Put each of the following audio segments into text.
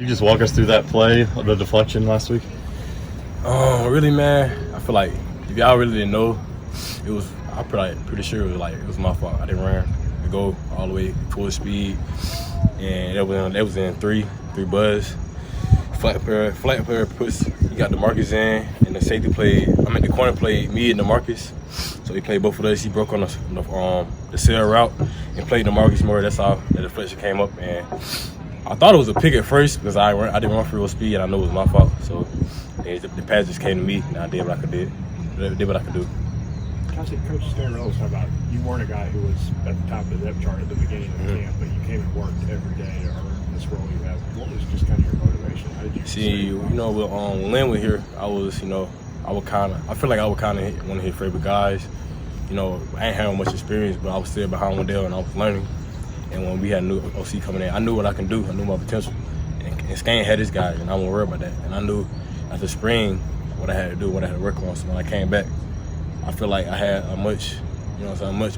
You just walk us through that play, the deflection last week? Really, man, I feel like if y'all really didn't know, I'm pretty sure it was my fault. I didn't run the goal all the way full speed, and that was in three buzz. Flat player he got DeMarcus in, and the safety the corner played me and DeMarcus. So he played both of us. He broke on the sail route and played DeMarcus more. That's how the deflection came up. And I thought it was a pick at first because I didn't run for real speed, and I knew it was my fault. So the pass just came to me, and I did what I could do. Chauncey, Coach Stanley was talking about you weren't a guy who was at the top of the depth chart at the beginning of the camp, but you came and worked every day to earn this role you have. What was just kind of your motivation? How did you see? When Lynn was here, I feel like I would kind of one of his favorite guys. I ain't having much experience, but I was still behind Wendell and I was learning. And when we had a new OC coming in, I knew what I can do. I knew my potential. And Skane had his guy, and I wasn't worried about that. And I knew after spring what I had to do, what I had to work on. So when I came back, I feel like I had a much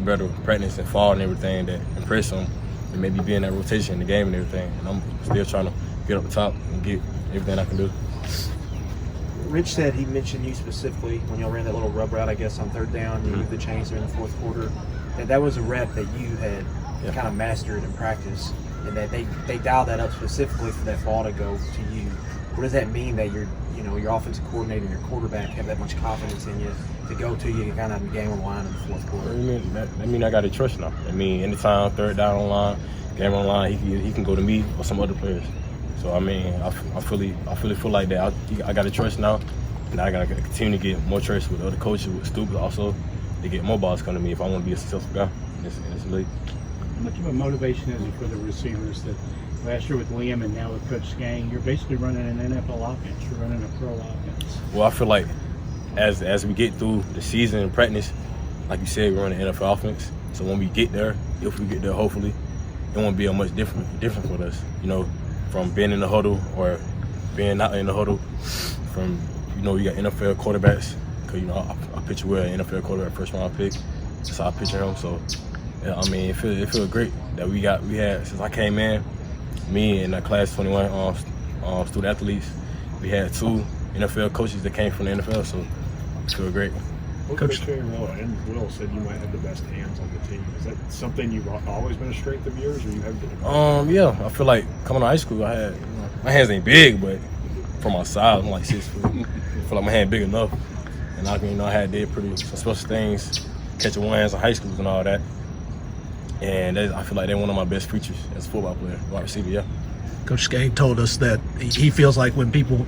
better practice and fall and everything that impressed him and maybe be in that rotation in the game and everything. And I'm still trying to get up the top and get everything I can do. Rich said he mentioned you specifically when y'all ran that little rub route, I guess, on third down. You moved the chains during the fourth quarter. That was a rep that you had kind of mastered in practice, and that they dialed that up specifically for that ball to go to you. What does that mean that your offensive coordinator and your quarterback have that much confidence in you to go to you and kind of game on the line in the fourth quarter? I mean I got to trust now. I mean, anytime third down on line, game on line, he can go to me or some other players. So I mean, I fully feel like that. I got to trust now, and I got to continue to get more trust with other coaches, with Stupid also, to get more balls coming to me if I want to be a successful guy in this league. How much of a motivation is it for the receivers that last year with Liam and now with Coach Skane, you're basically running an NFL offense, you're running a pro offense? Well, I feel like as we get through the season and practice, like you said, we're running an NFL offense. So when we get there, if we get there, hopefully, it won't be a much different for us. From being in the huddle or being not in the huddle. From you got NFL quarterbacks. Cause I picture we're an NFL quarterback, first round pick. That's how I picture him. So. Yeah, I mean, it feels great that we had since I came in, me and the class 21 student athletes, we had 2 NFL coaches that came from the NFL, so it feels great. Coach and Will said you might have the best hands on the team. Is that something you've always been a strength of yours, or you have been? Yeah, I feel like coming to high school, I had my hands ain't big, but from my size, I'm like 6 foot. I feel like my hand big enough, and I did some special things, catching one hands in high school and all that. And I feel like they're one of my best features as a football player, wide receiver, yeah. Coach Skane told us that he feels like when people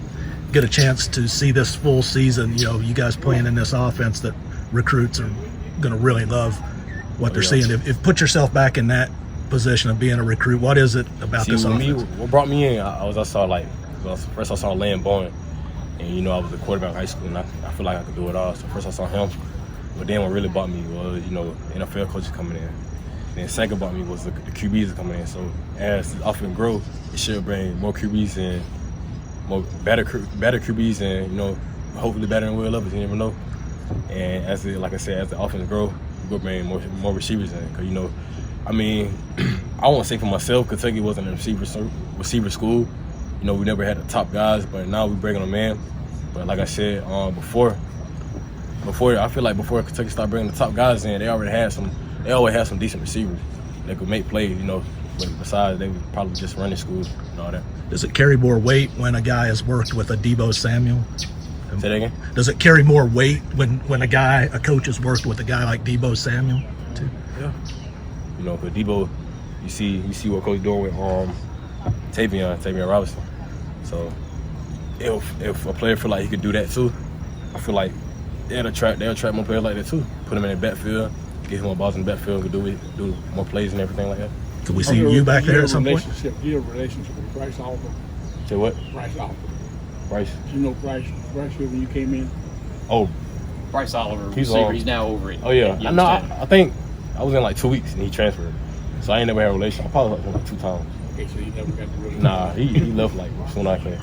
get a chance to see this full season, you guys playing in this offense, that recruits are going to really love what they're seeing. If put yourself back in that position of being a recruit, what is it about this offense? What brought me in, I saw Lane Bowen, and I was a quarterback in high school, and I feel like I could do it all. So first I saw him, but then what really brought me was NFL coaches coming in. Then second about me was the QBs coming in. So as the offense grows, it should bring more QBs and better QBs and hopefully better than Will Levis. You never know. And as the offense grows, we'll bring more receivers in. Cause I mean, I won't say for myself, Kentucky wasn't a receiver school. We never had the top guys, but now we bringing them in. But like I said before I feel like before Kentucky started bringing the top guys in, they always had some decent receivers that could make plays, but besides they were probably just running schools and all that. Does it carry more weight when a guy has worked with a Deebo Samuel? Say that again? Does it carry more weight when a coach has worked with a guy like Deebo Samuel too? Yeah. But Deebo, you see what Coach doing with Tavion Robinson. So if a player feel like he could do that too, I feel like they'll attract more players like that too. Put him in the backfield, get him more balls in the backfield, could do more plays and everything like that. Could we see you back there at some point? Do you have a relationship with Bryce Oliver? Say what? Bryce Oliver. Bryce. Do you know Bryce when you came in? Oh, Bryce Oliver, receiver. He's now over it. Oh yeah. I think I was in like 2 weeks and he transferred. So I ain't never had a relationship. I probably like 2 times. Okay, so you never got to really. Nah, he left like as soon as I came.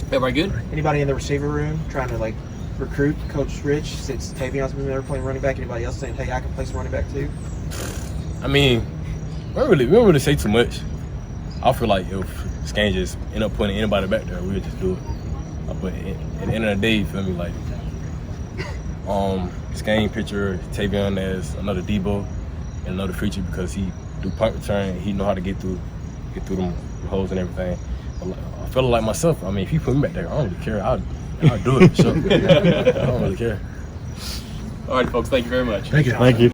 Everybody good? Anybody in the receiver room trying to recruit Coach Rich since Tavion's been there playing running back? Anybody else saying, hey, I can play some running back too? I mean, we don't really say too much. I feel like if Skane just end up putting anybody back there, we would just do it. But at the end of the day, you feel me, like, Skane picture Tavion as another Debo and another feature because he do punt return, he know how to get through them holes and everything. I feel like myself, I mean, if he put me back there, I don't really care. I'll do it for sure. I don't really care. All right, folks. Thank you very much. Thank you. Thank you.